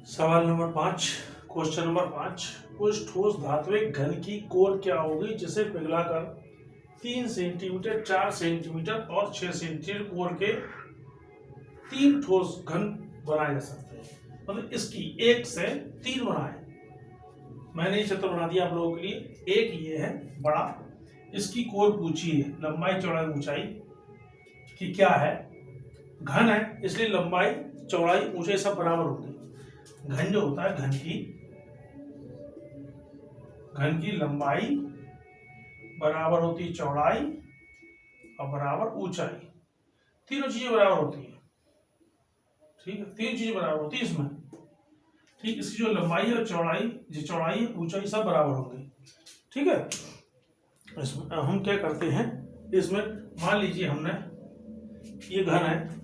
सवाल number 5, question number 5। उस ठोस धात्विक घन की कोर क्या होगी जिसे पिघलाकर 3 सेंटीमीटर, 4 सेंटीमीटर और 6 सेंटीमीटर कोर के 3 ठोस घन बनाए जा सकते हैं। मतलब इसकी 1 से 3 बनाए। मैंने ये चित्र बना दिया आप लोगों के लिए। एक ये है बड़ा, इसकी कोर पूछी है लंबाई चौड़ाई ऊंचाई की क्या है। घन है इसलिए लंबाई चौड़ाई ऊंचाई सब बराबर होगी। घन जो होता है घन की लंबाई बराबर होती है चौड़ाई और बराबर ऊंचाई। तीनों चीजें बराबर होती है। ठीक है, तीन चीजें बराबर होती है इसमें। ठीक, इसकी जो लंबाई और चौड़ाई ऊंचाई सब बराबर होंगी। ठीक है, इसमें हम क्या करते हैं, इसमें मान लीजिए हमने ये घन है,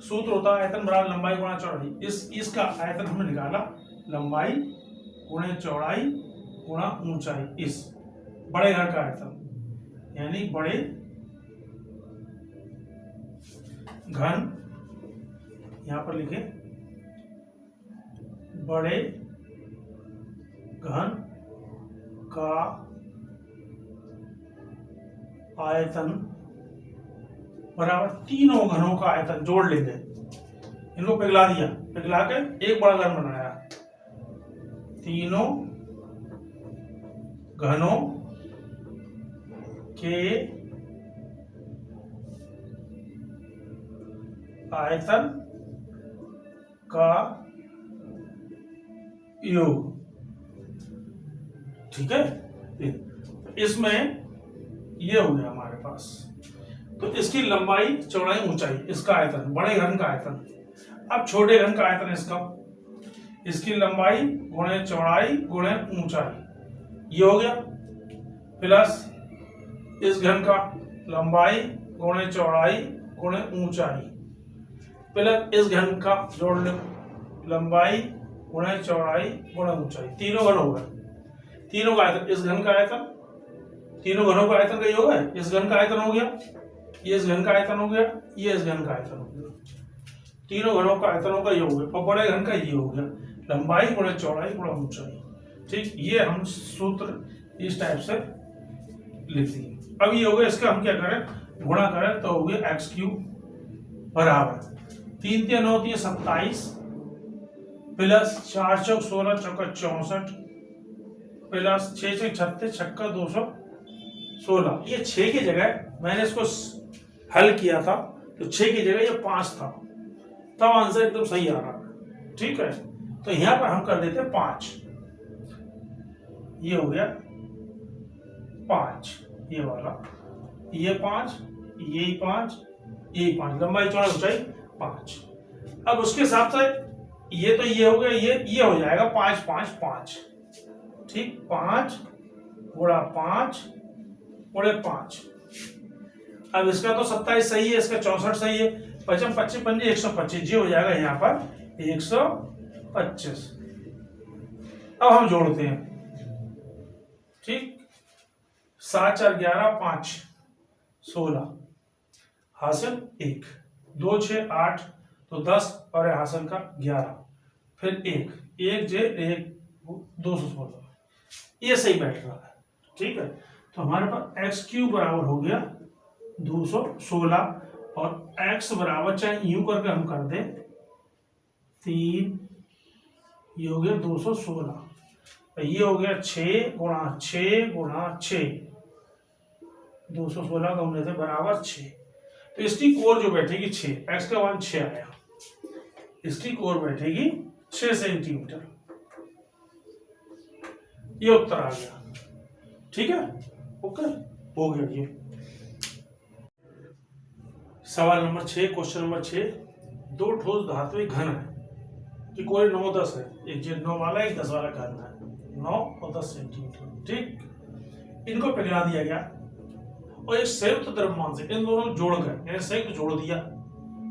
सूत्र होता है आयतन बराबर लंबाई गुणा चौड़ाई। इसका आयतन हमने निकाला, लंबाई गुणे चौड़ाई गुणा ऊंचाई। इस बड़े घन का आयतन यानी बड़े घन, यहां पर लिखे बड़े घन का आयतन बराबर तीनों घनों का आयतन जोड़ लेंगे। इनको पिघला दिया, पिघला के एक बड़ा घन बनाया। तीनों घनों के आयतन का योग। ठीक है, इसमें ये हो गया हमारे पास। तो इसकी लंबाई चौड़ाई ऊंचाई, इसका आयतन बड़े घन का आयतन। अब छोटे घन का आयतन इसका, इसकी लंबाई गुणे चौड़ाई गुणे ऊंचाई, ये हो गया। प्लस इस घन का लंबाई गुणे चौड़ाई गुणे ऊंचाई, प्लस इस घन का जोड़ लो, लंबाई गुणे चौड़ाई गुणे ऊंचाई। तीनों घन हो गए। तीनों का आयतन, इस घन का आयतन, तीनों घनों का आयतन का योग है। इस घन का आयतन हो गया, ये इस घन का आयतन हो गया, ये इस घन का आयतन हो गया। तीनों घनों का आयतनों का योग है और बड़े घन का ये हो गया, लंबाई गुणे चौड़ाई गुणे ऊंचाई। ठीक, ये हम सूत्र इस टाइप से लिख दिए। अब ये हो गया, इसका हम क्या करें, गुणा करें तो हो गया x³ बराबर 3 × 9 = 27 प्लस 4 × 16 = 64 प्लस 6 × 36 = 216। ये 6 की जगह मैंने इसको हल किया था तो 6 की जगह ये 5 था, तब आंसर एकदम सही आ रहा है। ठीक है, तो यहां पर हम कर देते 5। ये हो गया 5, ये वाला, ये 5, ये 5, ये 5, लंबाई चौड़ाई ऊंचाई 5। अब उसके साथ साथ ये तो ये हो गया, ये हो जाएगा 5 5 5। ठीक, 5 गुणा 5 गुणे 5। अब इसका तो 27 सही है, इसका 64 सही है। 55 25 पंजे 125, ये हो जाएगा यहाँ पर 125। अब हम जोड़ते हैं। ठीक, 7 4 11 5 16, हासिल 1, 2 6 8 तो 10 और हासिल का 11, फिर 1 1 जे 1 216। ये सही बैठ रहा है। ठीक है, तो हमारे पास x³ बराबर हो गया 216 और x बराबर, चाहे यूं करके हम कर दें 3, ये हो गया 216, ये हो गया 6 × 6 × 6, 216 का हमने से बराबर 6। तो इसकी कोर जो बैठेगी 6, x का मान 6 आया, इसकी कोर बैठेगी 6 सेंटीमीटर। ये उत्तर आ गया। ठीक है, ओके, हो गया ये। सवाल नंबर 6, क्वेश्चन नंबर 6। 2 ठोस धात्विक घन है कि कोई 9 10 है, एक 9 वाला एक 10 वाला घन है, 9 और 10 सेंटीमीटर। ठीक, इनको पिघला दिया गया और एक संयुक्त द्रव्यमान से इन दोनों जोड़ गए, यानी संयुक्त जोड़ दिया।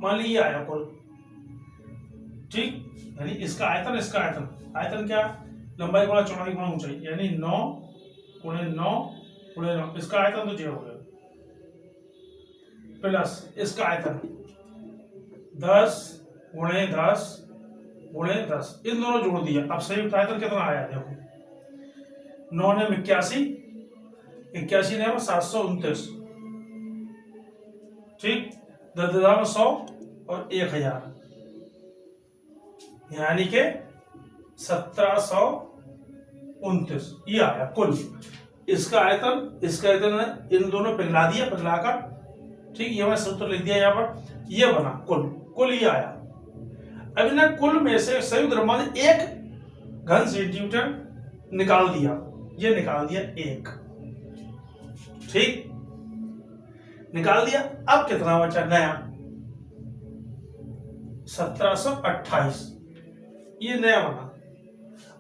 मान लीजिए आया कुल। ठीक, यानी इसका आयतन, इसका आयतन, आयतन क्या, लंबाई गुणा चौड़ाई गुणा ऊंचाई, यानी 9 × 9 × 9, इसका आयतन तो 0 हो गया, प्लस इसका आयतन 10 × 10 गुणे 10, इन दोनों जोड़ दिया। अब संयुक्त आयतन कितना आया देखो, 9 ने 81, 81 ने 729, ठीक, 10 में 100 और 1000, यानी के 1729 ये आया कुल। इसका आयतन इन दोनों पिघला दिया, पिघलाकर, ठीक, ये मैं सूत्र लिख दिया यहाँ पर, ये बना कुल ये आया। अब ना कुल में से संयुक्त द्रव्यमान 1 घन सेंटीमीटर निकाल दिया, ये निकाल दिया 1, ठीक, निकाल दिया। अब कितना बचा नया, 1728, ये नया बना।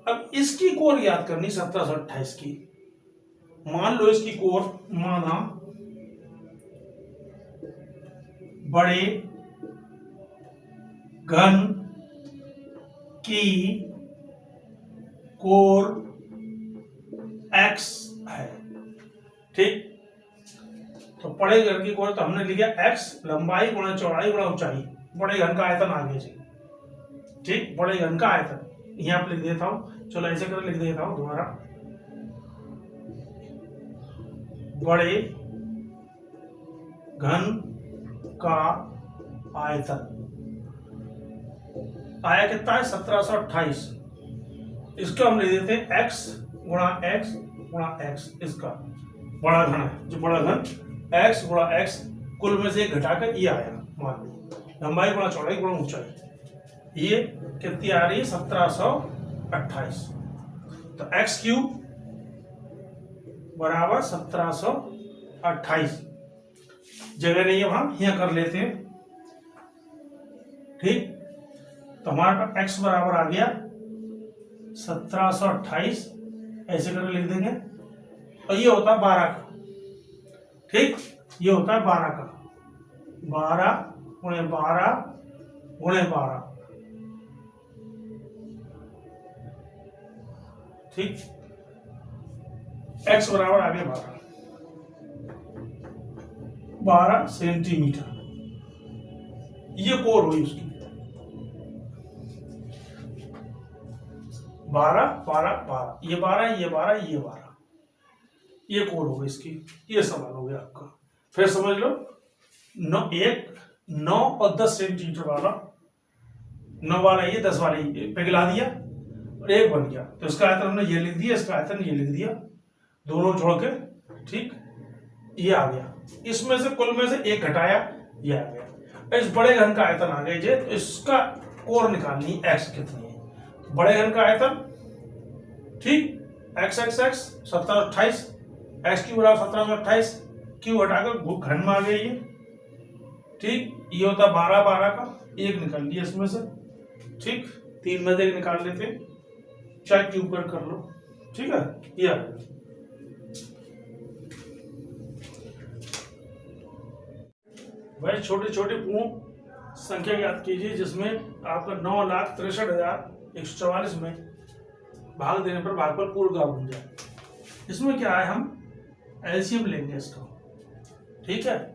अब इसकी कोर याद करनी 1728 की, मान लो इसकी कोर माना बड़े घन की कोर x है, ठीक, तो बड़े घन की कोर तो हमने लिखा x, लंबाई गुणा चौड़ाई गुणा ऊंचाई, बड़े घन का आयतन आ गया जी, ठीक, बड़े घन का आयतन यहां पर लिख देता हूं, चलो ऐसे कर लिख देता हूं दोबारा, बड़े घन का आयतन आया कितना है 1728, इसको हम लिख देते हैं x गुणा x, इसका बड़ा घन है, जो बड़ा घन x गुणा x, कुल में से घटाकर ये आया, मान लो लंबाई गुणा चौड़ाई गुणा ऊंचाई, ये कितनी आ रही है 1728, तो x क्यूब बराबर 1728, जगह नहीं है वहां, यहां कर लेते हैं, ठीक, तो हमारे पास x बराबर आ गया 1728, ऐसे करके लिख देंगे, और ये होता है 12 का, ठीक, ये होता है 12 का, 12 गुणे 12 गुणे 12, ठीक, x बराबर आ गया 12 सेंटीमीटर, ये कोर हुई उसकी 12 12 12, ये 12 ये 12 ये 12, ये कोर हो गई इसकी, ये सवाल हो गया आपका। फिर समझ लो 9 और 10 सेंटीमीटर वाला, 9 वाला ये 10 वाला ये पिघला दिया और 1 बन गया, तो इसका आयतन हमने ये लिख दिया, इसका आयतन ये लिख दिया, दोनों जोड़ के, ठीक, ये आ गया। इसमें से कुल में से 1 घटाया, ये आ गया। इस बड़े घन का आयतन आ गया जे, तो इसका कोर निकालनी x कितनी है, तो बड़े घन का आयतन, ठीक, x 1728, x की बराबर 1728, क्यू हटाकर घन में आ गया ये, ठीक, ये होता 12 12 का, 1 निकाल लिया इसमें से, ठीक, 3 में से 1 निकाल लेते, चाहे क्यूब कर लो, ठीक है, ये भाई छोटे छोटे पूर्ण संख्या याद कीजिए, जिसमें आपका 9,63,144 में भाग देने पर भागफल पूर्ण का बन जाए। इसमें क्या है, हम एलसीएम लेंगे इसका, ठीक है,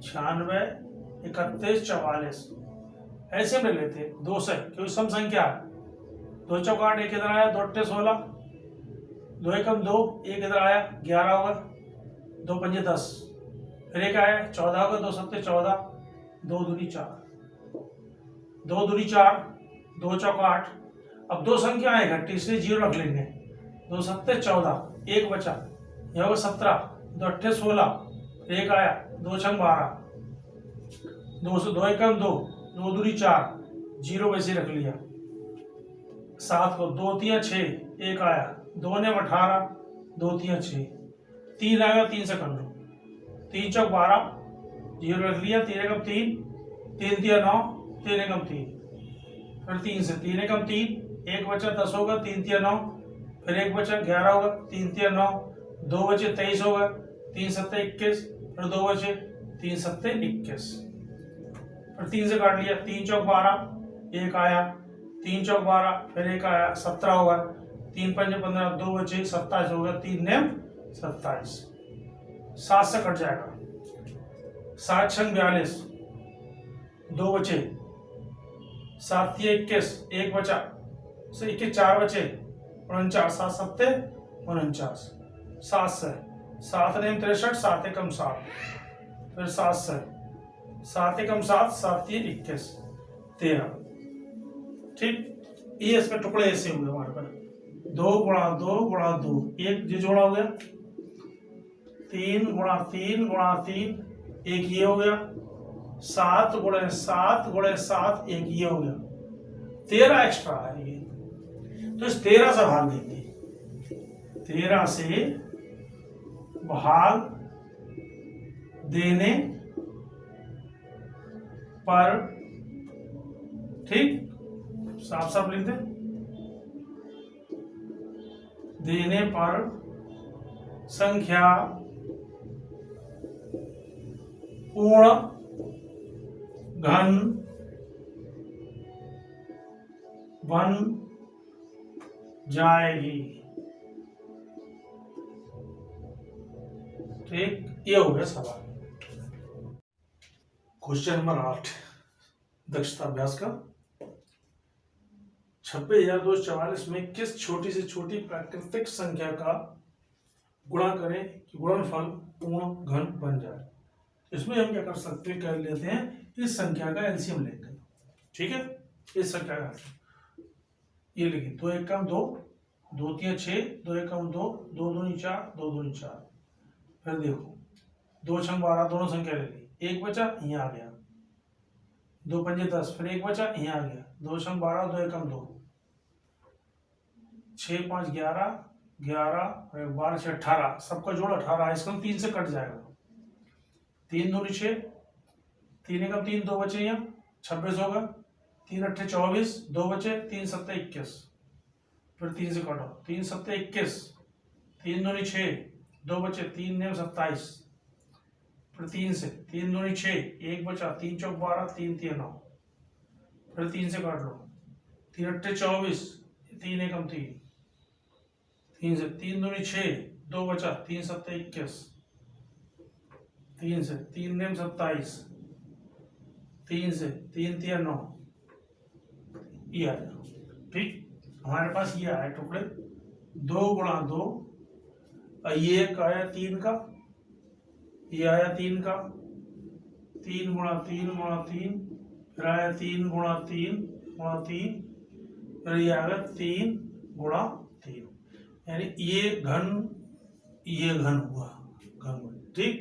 96 31 44 एलसीएम ले लेते हैं 200, क्योंकि सम संख्या 2 चौक 8, 1 इधर आया, 2 अट्ठे 16, 2 एकम 2, 1 इधर आया 11 होगा, 2 पंजे 10, फिर 1 आया 14 होगा, 2 सत्ते 14, 2 दूनी 4, 2 दूनी 4, 2 चौक 8, अब 2 संख्या है घट्टी, इसलिए 0 रख लेंगे, 2 सत्ते 14, 1 बचा, यह होगा 17, 2 अट्ठे 16, 1 आया, 2 छंग 12, 2 एकम 2, 2 दूनी 4, 0 वैसे रख लिया, 7 को 2 तिया 6, 1 आया, 2 ने 18, 2 तिया 6, 3 आएगा, 3 से कर लो, 3 चौक 12, 0 रख लिया, 3 एकम 3, 3 तिया 9, 3 एकम 3, फिर 3 से 3 एकम 3, 1 बचा 10 होगा, 3 तिया 9, फिर 1 बचा 11 होगा, 3 तिया 9, 2 बचे 23 होगा, 3 सत्ते 21, फिर 2 बचे 3 सत्ते 21, फिर 3 से काट लिया, 3 चौक 12, 1 आया, 3 चौक 12, फिर 1 आया 17 होगा, 3 पंजे 15, 2 बचे 27 होगा, 3 नेम 27, 7 से कट जाएगा, 7 छंग 42, 2 बचे 7 3 21, एक बचा, से 21 4 बचे, 49, 7 7 49, 7 से 7 ने 63, 7 एकम 7, फिर 7 से 7 एकम 7, 7 3 21, 13। ठीक, ये इसके टुकड़े ऐसे हुए हमारे पास, 2 गुणा 2 गुणा 2, एक ये जोड़ा हो गया, 3 गुणा 3 गुणा 3, एक ये हो गया, 7 गुणे 7 गुणे 7, एक ये हो गया, 13 एक्स्ट्रा है ये। तो इस 13 से भाग देंगे, 13 से भाग देने पर, ठीक, साफ साफ लिख दे, देने पर संख्या पूर्ण घन बन जाएगी। ठीक, ये हो गया सवाल। क्वेश्चन नंबर 8 दक्षता अभ्यास का, 26,244 में किस छोटी से छोटी प्राकृतिक संख्या का गुणा करें कि गुणनफल पूर्ण घन बन जाए। इसमें हम क्या कर सकते हैं, कर लेते हैं इस संख्या का एलसीएम लेंगे। ठीक है, इस संख्या का ये लिखिए, 2 एकम 2, 2 3 6, 2 एकम 2, 2 दूनी 4, 2 दूनी 4। फिर देखो 2 6 12, दोनों संख्या ले ली, एक बचा यहाँ आ गया, 2 5 10, फिर एक बचा यहाँ आ गया, 2 6 12, 2 एकम 2, 6 5 11, 11 12 6 18, सबका जोड़ 18, इसका 3 से कट जाएगा, 3 दूनी 6, 3 एकम 3, 2 बचे यहाँ 26 होगा, 3 8 24, 2 बचे, 3 7 21, फिर 3 से काटो, 3 7 21, 3 दूनी 6, 2 बचे, 3 9 27, फिर 3 से, 3 दूनी 6, एक बचा, 3 चौक 12, 3 3 9, फिर 3 से काट लो, 3 8 24, 3 एकम 3, 3 से, 3 दूनी 6, 2 बचा, 3 7 21, 3 से, 3 9 27, 3 से, 3 3 9, ये आया। ठीक, हमारे पास ये आया टुकड़े, 2 गुणा 2, ये एक आया 3 का, ये आया 3 का, 3 गुणा 3 गुणा 3, फिर आया 3 गुणा 3 गुणा 3, फिर ये आया 3 गुणा 3, यानी ये घन हुआ, घन। ठीक,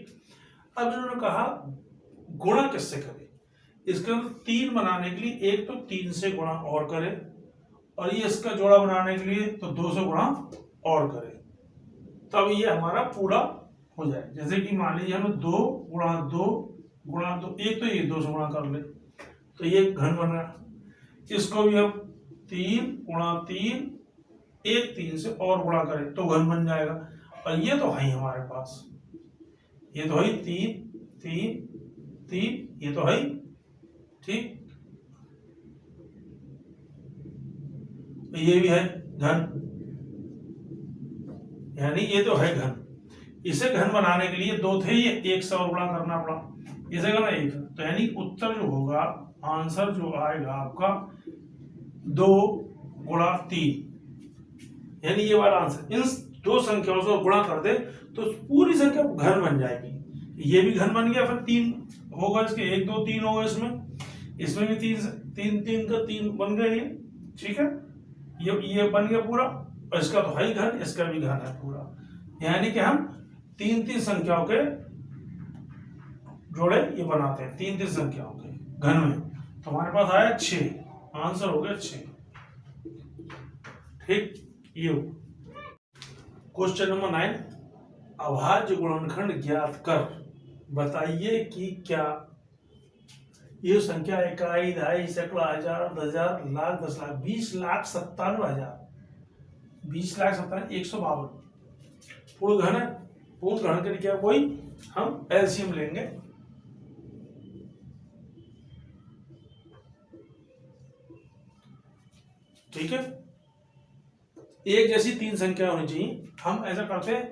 अब इन्होंने कहा गुणा किससे करें, इसके अंदर 3 बनाने के लिए एक तो 3 से गुणा और करे, और ये इसका जोड़ा बनाने के लिए तो 2 से गुणा और करे, तब ये हमारा पूरा हो जाए। जैसे कि मान लीजिए हमें 2 गुणा 2 गुणा 2, एक तो ये 2 से गुणा कर ले तो ये घन बन रहा, इसको भी हम 3 गुणा 3, एक 3 से और गुणा करें तो घन बन जाएगा, और ये तो है हमारे पास, ये तो है 3 3 3, ये तो है। ठीक, ये भी है घन, यानी ये तो है घन। इसे घन बनाने के लिए 2 थे, ये 1 से और गुणा करना पड़ा, इसे करना 1, तो यानी उत्तर जो होगा, आंसर जो आएगा आपका 2 गुणा 3, यानी ये वाला आंसर। इन 2 संख्याओं से गुणा कर दे तो पूरी संख्या घन बन जाएगी। ये भी घन बन गया, फिर 3 होगा इसके, 1 2 3 होगा इसमें भी 3 3 का 3 बन गए ये। ठीक है, ये बन गया पूरा, और इसका तो है घन, इसका भी घन है पूरा, यानी कि हम 3 संख्याओं के जोड़े ये बनाते हैं, 3 संख्याओं के घन में, तो हमारे पास आया 6, आंसर हो गया 6। ठीक, ये क्वेश्चन नंबर 9, अभाज्य गुणनखंड ज्ञात कर, बताइए कि क्या ये संख्या इकाई, दहाई, सैकड़ा, हजार, 10,000, लाख, 10 लाख, 20,97,000, 152 पूर्ण घन है। पूर्ण घन के लिए क्या कोई हम एलसीएम लेंगे, ठीक है। एक जैसी 3 संख्या होनी चाहिए, हम ऐसा करते हैं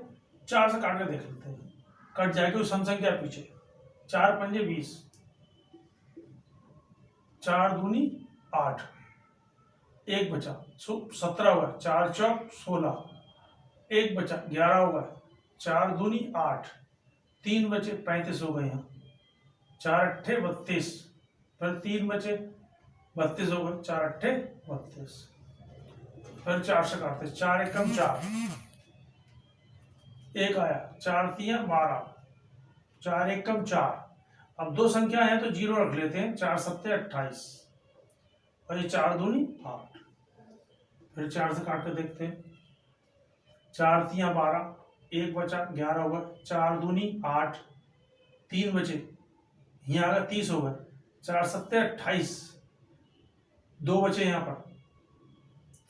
4 से काट के देख लेते हैं, कट जाएगी सम संख्या पीछे, 4 पंजे 20, 4 दूनी 8, एक बचा 17 हुआ, 4 चौक 16, एक बचा 11 हुआ, 4 दूनी 8, 3 बचे 35 हो गए यहाँ, 4 अट्ठे 32, फिर 3 बचे 32 हो गए, 4 अट्ठे 32, फिर 4 से काटते, 4 एकम 4, एक आया, 4 तिया 12, 4 एकम 4। अब दो संख्या है तो जीरो रख लेते हैं, 4 सत्ते 28 और ये 4 दूनी 8, फिर 4 से काट के देखते हैं, 4 तिया 12, एक बचा 11 होगा, 4 दूनी 8, 3 बचे, यहाँ आ गया 30 होगा, 4 सत्ते 28, 2 बचे यहाँ पर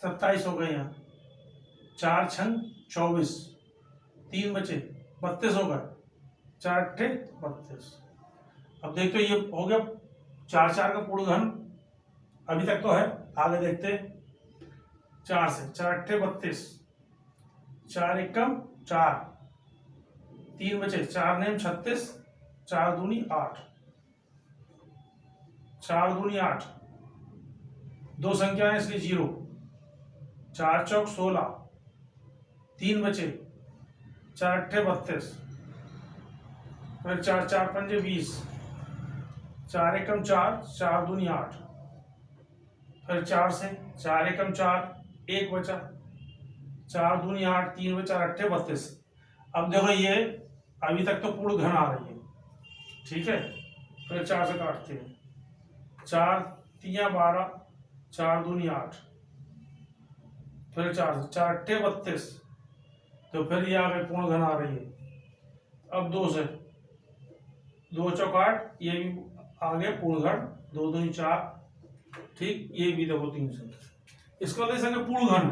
27 हो गए यहाँ, 4 छंग 24, 3 बचे 32 होगा, 4 अट्ठे 32। अब देखते ये हो गया 4 4 का पूर्ण घन, अभी तक तो है, आगे देखते 4 से, 4 अट्ठे 32, 4 एकम 4, 3 बचे, 4 नेम 36, 4 दूनी 8, 4 दूनी 8, दो संख्या है इसलिए जीरो, 4 चौक 16, 3 बचे, 4 अट्ठे 32, फिर 4 4 पंजे 20, 4 एकम 4, 4 दूनी 8, फिर 4 से, 4 एकम 4, एक बचा, 4 दूनी 8, 3 बचा, 4 अट्ठे 32। अब देखो ये अभी तक तो पूर्ण घन आ रही है, ठीक है, फिर 4 से काटते हैं, 4 तिया 12, 4 दूनी 8, फिर 4 से, 4 अट्ठे 32, तो फिर ये आगे पूर्ण घन आ रही है। अब 2 से, 2 चौक 8, ये भी आगे पूर्ण घन, 2 दूनी 4, ठीक, ये भी देखो 3 संख्या, इसको दे संख्या पूर्ण घन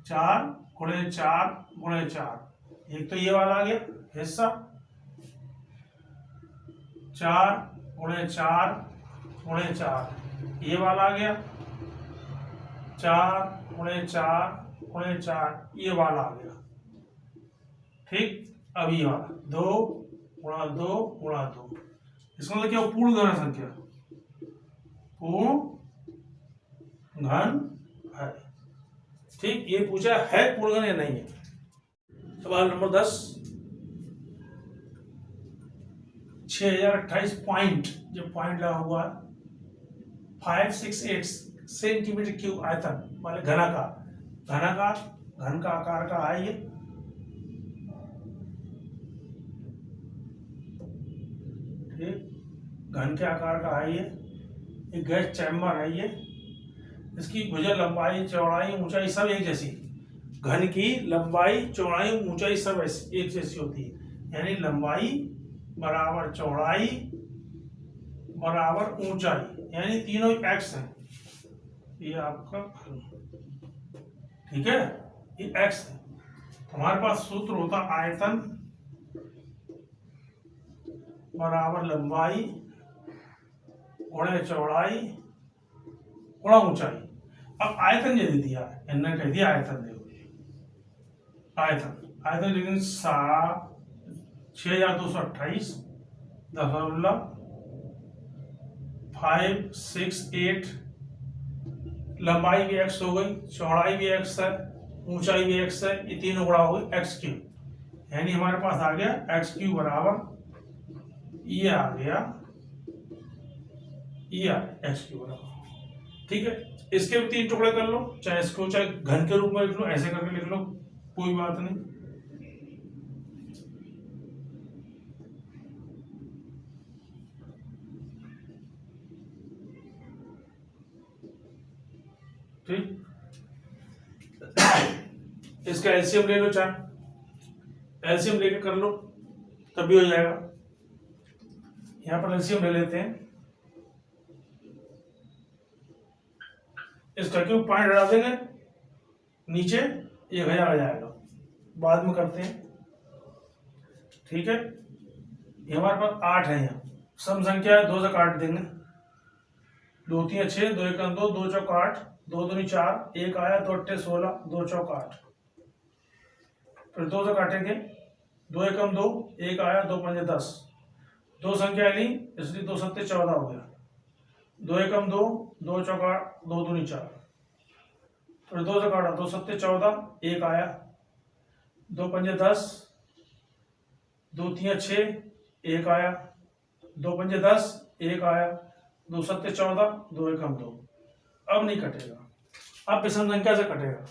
4 गुणे 4 गुणे 4, एक तो ये वाला आ गया हिस्सा, 4 गुणे 4 गुणे 4, ये वाला आ गया, 4 गुणे 4 गुणे 4, ये वाला आ गया, ठीक। अब ये वाला 2 गुणा 2 गुणा 2, इसका मतलब क्या, पूर्ण घन संख्या, पूर्ण घन है, ठीक। ये पूछा है पूर्ण घन या नहीं है। सवाल नंबर 10, 6028 पॉइंट, जो पॉइंट लगा हुआ है, 568 सेंटीमीटर क्यूब आयतन वाले घनाकार घन का आकार का है ये, ठीक, घन के आकार का है ये गैस चैम्बर है ये, इसकी भुजा लंबाई चौड़ाई ऊंचाई सब एक जैसी, घन की लंबाई चौड़ाई ऊंचाई सब एक जैसी होती है, यानी लंबाई बराबर चौड़ाई बराबर ऊंचाई, यानी तीनों एक्स है, ये आपका ठीक है, ये एक्स है। हमारे पास सूत्र होता आयतन बराबर लंबाई गुणे चौड़ाई गुणा ऊंचाई। अब आयतन दे दिया, इन्होंने कह दिया आयतन दे, आयतन लेकिन 6228 दशमलव 568, लंबाई भी एक्स हो गई, चौड़ाई भी एक्स है, ऊंचाई भी एक्स है, ये तीनों गुणा हो गई एक्स क्यूब, यानी हमारे पास आ गया एक्स क्यूब बराबर ये आ गया, ये एक्स क्यूब बराबर, ठीक है। इसके भी 3 टुकड़े कर लो, चाहे इसको चाहे घन के रूप में लिख लो, ऐसे करके लिख लो, कोई बात नहीं, ठीक। इसका एलसीएम ले लो, चाहे एलसीएम लेके कर लो तब भी हो जाएगा। यहां पर एलसीएम ले लेते हैं, इसका क्यों पॉइंट हटा देंगे, नीचे 1000 आ जाएगा, बाद में करते हैं, ठीक है। ये हमारे पास 8 है, यहाँ सम संख्या है, 2 से काट देंगे, 2 3 6, 2 1 2, 2 चौक 8, 2 दूनी 4, एक आया, 2 अट्ठे 16, 2 चौक 8, फिर 2 से काटेंगे, 2 एकम 2, एक आया, 2 पंजे 10, 2 संख्या ली इसलिए 2 सत्ते 14 हो गया, 2 एकम 2, 2 चौका 2 दूनी 4, फिर 2 से काटा 2 सत्ते 14, 1 आया, 2 पंजे 10, 2 तियां 6, 1 आया, 2 पंजे 10, 1 आया, 2 सत्ते 14, 2 एकम 2। अब नहीं कटेगा, अब विषम संख्या से कटेगा।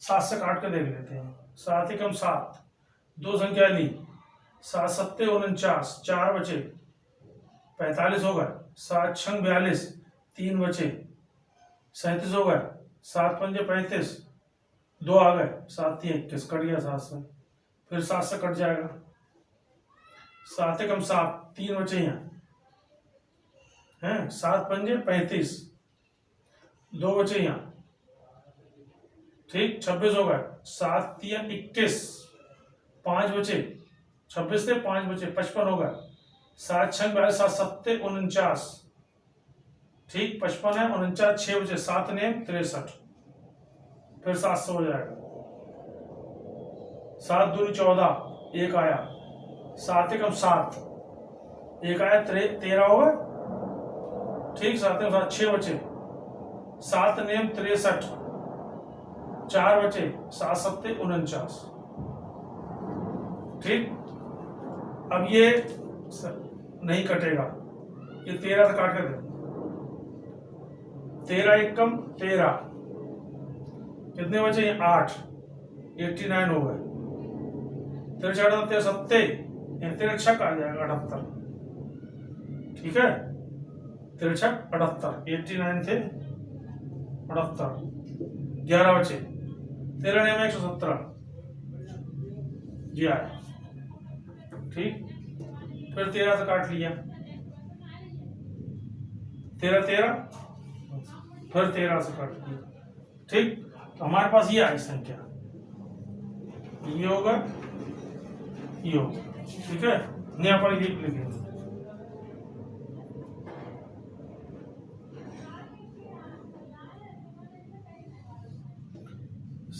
7 से काट के देख लेते हैं। 7 एकम 7, 2 संख्या ली, 7 सत्ते 49, 4 बचे, 45 हो गए। 7 छंग 42, 3 बचे, 37 हो गए। 7 पंजे 35, 2 आ गए, 7 तियां 21, कट गया 7 से। फिर 7 से कट जाएगा। 7 एकम 7, 3 बचे यहाँ हैं। 7 पंजे 35, 2 बचे यहाँ, ठीक, 26 हो गए। 7 तियां 21, 5 बचे, 26 से 5 बचे, 55 हो गए। 7 छंग 42, 7 सत्ते 49, ठीक, 55 है, 49, 6 बचे, 7 ने 63, फिर 7 से हो जाएगा। 7 दूनी 14, 1 आया, 7 एकम 7, 1 आया, 13 हो गए, ठीक, 7 एकम 7, 6 बचे, 7 नेम 63, 4 बचे, 7 सत्ते 49, ठीक। अब ये नहीं कटेगा, ये 13 से काट कर दे। 13 एकम 13, कितने बचे? 8, 89 हो गए। 13 13 सत्ते, 13 छक आ जाएगा 78, ठीक है। 13 छक 78, 89 थे 78, 11 बचे, 13 ने 117, जी आया, ठीक। फिर 13 से काट लिया, 13 13, फिर 13 से काट लिया, ठीक। तो हमारे पास ये आई संख्या, ये होगा, ये होगा, ठीक है। यहाँ पर ये लिखेंगे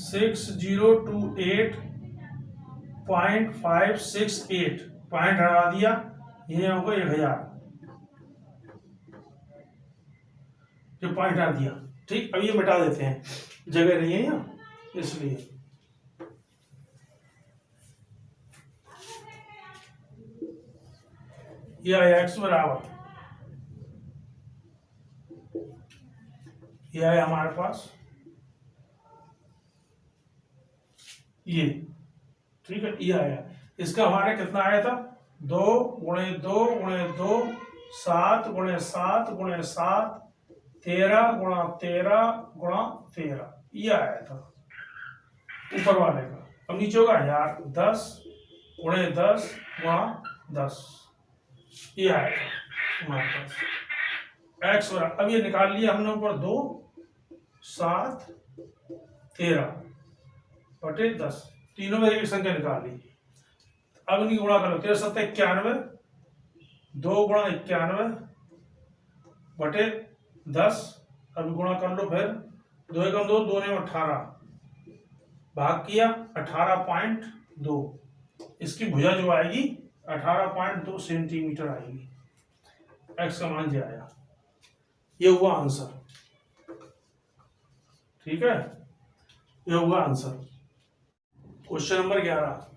6028.568, पॉइंट हटा दिया, ये होगा 1000, जो पॉइंट हटा दिया, ठीक। अब ये मिटा देते हैं, जगह नहीं है यहाँ, इसलिए ये आया x बराबर, ये आया हमारे पास ये, ठीक है। ये आया, इसका हमारे कितना आया था? 2 गुणे 2 गुणे 2, 7 गुणे 7 गुणे 7, 13 गुणा 13 गुणा 13, ये आया था ऊपर वाले का। अब नीचे होगा 1000, 10 गुणे 10 गुणा 10, ये आया था हमारे पास x बराबर। अब ये निकाल लिया हमने ऊपर 2, 7, 13 बटे 10, तीनों में एक संख्या निकाल ली। अब इनकी गुणा करो, 13 7 91, 2 गुणा 91 बटे 10, अब गुणा कर लो। फिर 2 एकम 2, 2 ने 18, भाग किया 18.2, इसकी भुजा जो आएगी 18.2 सेंटीमीटर आएगी। x का मान जो आया, ये हुआ आंसर, ठीक है, ये हुआ आंसर। क्वेश्चन नंबर 11,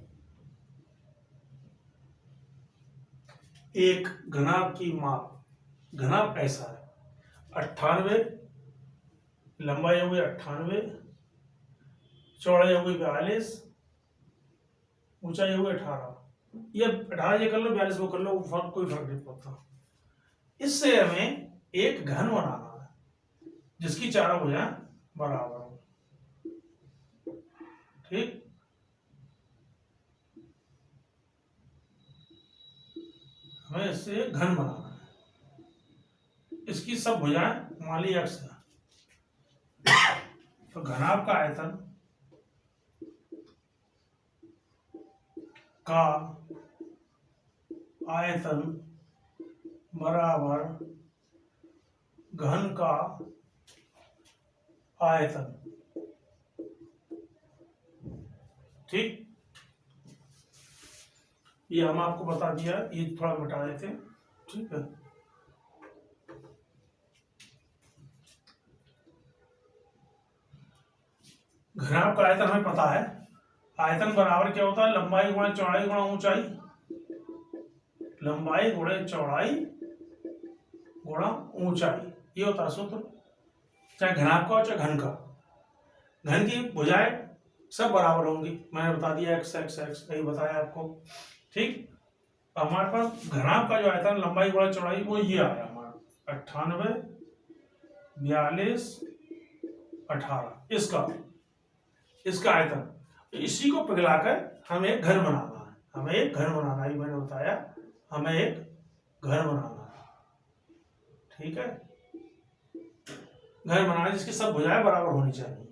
एक घनाभ की माप, घनाभ ऐसा है 98, लंबाई हो गई 98, चौड़ाई हो गई 42, ऊंचाई हो गई 18। ये 18 ये कर लो, 42 वो कर लो, कोई फर्क नहीं पड़ता। इससे हमें एक घन बनाना है जिसकी चारों भुजाएं बराबर हो, ठीक। हमें इससे घन बनाना है, इसकी सब भुजाएं मान ली x है, तो घनाभ का आयतन का आयतन बराबर घन का आयतन, ठीक। ये हम आपको बता दिया, ये थोड़ा मिटा देते हैं, ठीक है। घनाभ का आयतन हमें पता है, आयतन बराबर क्या होता है, लंबाई गुणा चौड़ाई गुणा ऊंचाई, लंबाई गुणा चौड़ाई गुणा ऊंचाई, ये होता है सूत्र, चाहे घनाभ का हो चाहे घन का। घन की भुजाएं सब बराबर होंगी, मैंने बता दिया एक्स एक्स एक्स, यही बताया आपको। ठीक, हमारे पास घनाभ का जो आयतन लंबाई गुणा चौड़ाई वो ये आया हमारा 98 42 18, इसका आयतन। इसी को पिघलाकर हमें एक घर बनाना है, हमें एक घर बनाना है, मैंने बताया हमें एक घर बनाना है। ठीक है, घर बनाना जिसकी सब भुजाएं बराबर होनी चाहिए।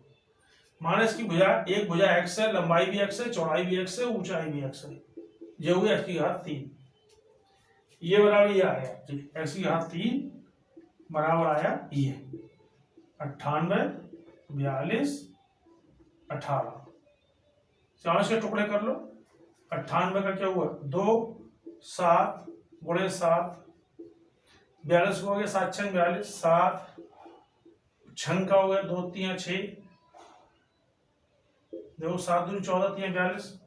माना इसकी भुजा, एक भुजा एक्स है, लंबाई भी एक्स है, चौड़ाई भी एक्स है, ऊंचाई भी एक्स है, ये हुई एक्स की घात 3, ये बराबर ये आया एक्स की घात 3 बराबर आया ये 98 42 18। 40 के टुकड़े कर लो, 98 का क्या हुआ 2 7 गुणे 7, 42 को हो गया 7 छंग 42, 7 छंग का हो गया 2 3 6, देखो 7 दूनी 14 3 42,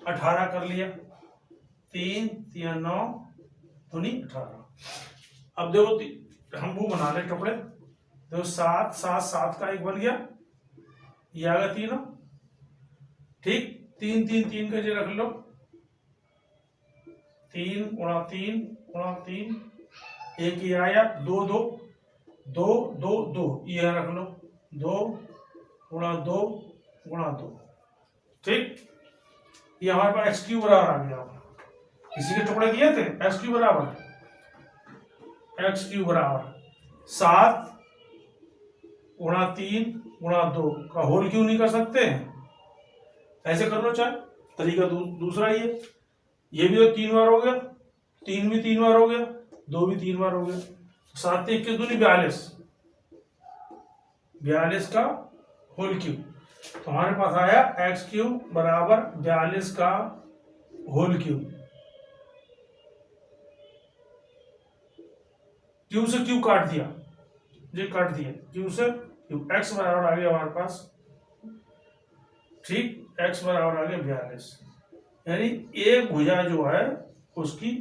18 कर लिया, 3 3 9 दूनी 18। अब देखो हम वो बना ले टुकड़े, देखो 7 7 7 का एक बन गया, ये आ गया 3। ठीक, 3 3 3 का जो रख लो, 3 गुणा 3 गुणा 3, एक ये आया 2 2 2 2 2, ये रख लो 2 गुणा 2 गुणा 2। ठीक, ये हमारे पास एक्स क्यू बराबर आ गया, इसी के टुकड़े किए थे। एक्स क्यू बराबर 7 गुणा 3 गुणा 2 का होल क्यों नहीं कर सकते हैं, ऐसे कर लो चाहे, तरीका दूसरा ये भी तो 3 बार हो गया, 3 भी 3 बार हो गया, 2 भी 3 बार हो गया, 7 21 दूनी 42, 42 का होल क्यूब। तो हमारे पास आया एक्स क्यूब बराबर 42 का होल क्यूब। क्यू से क्यू काट दिया, ये काट दिया, क्यू से क्यू, एक्स बराबर आ गया हमारे पास। ठीक, एक्स बराबर आ गया 42, यानी एक भुजा जो है उसकी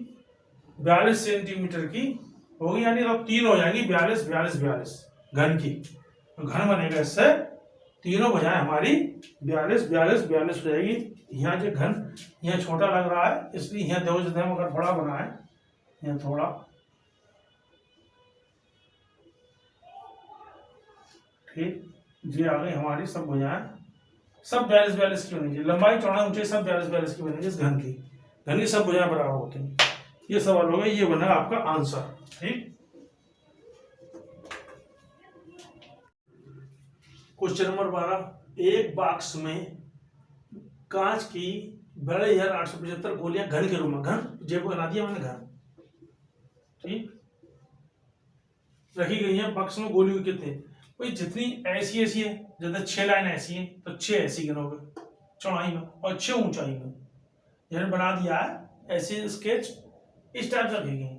42 सेंटीमीटर की होगी, यानी तो 3 हो जाएंगी 42 42 42 घन की, तो घन बनेगा इससे, तीनों भुजाएं हमारी 42 42 42 हो जाएगी। यहाँ जो घन यहाँ छोटा लग रहा है, इसलिए यहाँ दो जगह अगर थोड़ा बना है, यहाँ थोड़ा, ठीक, ये आ गई हमारी सब भुजाएं, सब 42 42 की बनेगी, लंबाई चौड़ाई ऊंचाई सब 42 42 की बनेगी। इस घन की सब भुजाएं बराबर होती हैं। ये सवाल होगा, ये बना आपका आंसर। ठीक, क्वेश्चन नंबर 12, एक बॉक्स में कांच की 12,875 गोलियां घन के रूप में, घन जेब बना दिया मैंने घन, ठीक, रखी गई है। बॉक्स में गोली कितने, भाई जितनी ऐसी ऐसी है, जैसे 6 लाइन ऐसी है तो 6 ऐसी गिनोगे चौड़ाई में और 6 ऊंचाई में, यानी बना दिया है ऐसे स्केच, इस टाइप से रखी गई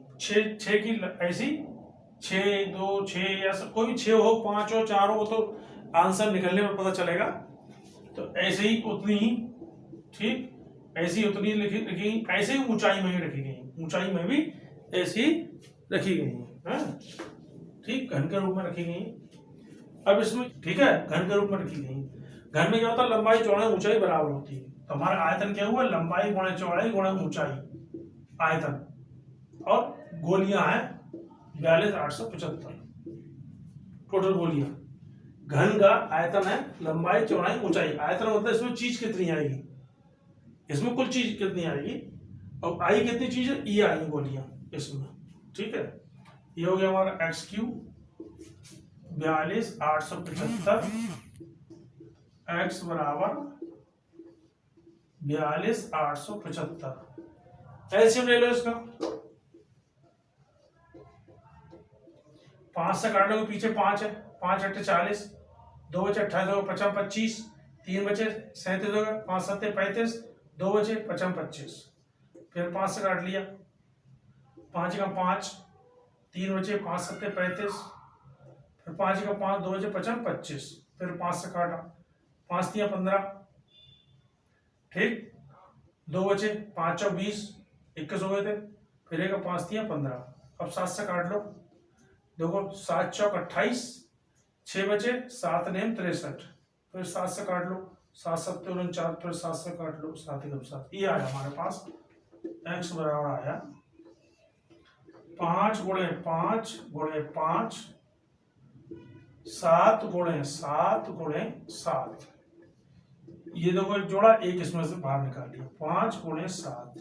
6 की ऐसी, 6 2 6 या कोई भी 6 हो 5 हो 4 हो, तो आंसर निकलने में पता चलेगा। तो ऐसे ही उतनी ही, ठीक, ऐसी उतनी रखी, ऐसे ही ऊंचाई में ही रखी गई, ऊंचाई में भी ऐसी रखी गई है, ठीक, घन के रूप में रखी गई। अब इसमें, ठीक है, घन के रूप में रखी गई। घन में क्या होता है, लंबाई चौड़ाई ऊंचाई बराबर होती है, तो हमारा आयतन क्या हुआ, लंबाई गुणा चौड़ाई गुणा ऊंचाई आयतन, और गोलियां हैं 42,875 टोटल गोलियां। घन का आयतन है लंबाई चौड़ाई ऊंचाई, आयतन मतलब इसमें चीज कितनी आएगी, इसमें कुल चीज कितनी आएगी, और आई कितनी चीज है, ये आएगी गोलियां इसमें। ठीक है, ये हो गया हमारा एक्स क्यू 42,875, एक्स बराबर 42,875। एलसीएम ले लो इसका, 5 से काट लो, पीछे 5 है, 5 8 40, 2 बचे 28, 2 55 25, 3 बचे 37 हो गए, 5 7 35, 2 बचे 55 25, फिर 5 से काट लिया, 5 का 5, 3 बचे 5 7 35, फिर 5 का 5, 2 बचे 55 25, फिर 5 से काटा, 5 तिया 15, ठीक, 2 बचे, 5 चौक 20, 21 हो गए थे, फिर एक 5 तिया 15। अब 7 से काट लो, देखो 7 चौक 28, 6 बचे, 7 नेम 63, फिर 7 से काट लो, 7 7 49, फिर 7 से काट लो, 7 एकम 7। ये आया हमारे पास x बराबर आया 5 गुणे 5 गुणे 5, 7 गुणे 7 गुणे 7। ये देखो एक जोड़ा, एक इसमें से बाहर निकाल लिया, 5 गुणे 7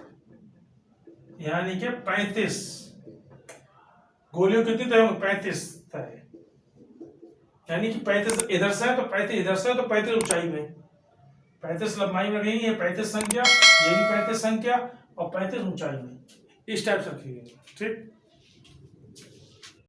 यानी कि 35। गोलियों कितनी तय होंगी? 35 तय, यानी कि 35 इधर से है तो 35 इधर से है, तो 35 ऊंचाई में, 35 लंबाई में रखेंगे, ये 35 संख्या, ये भी 35 संख्या, और 35 ऊंचाई में, इस टाइप से रखिएगा, ठीक।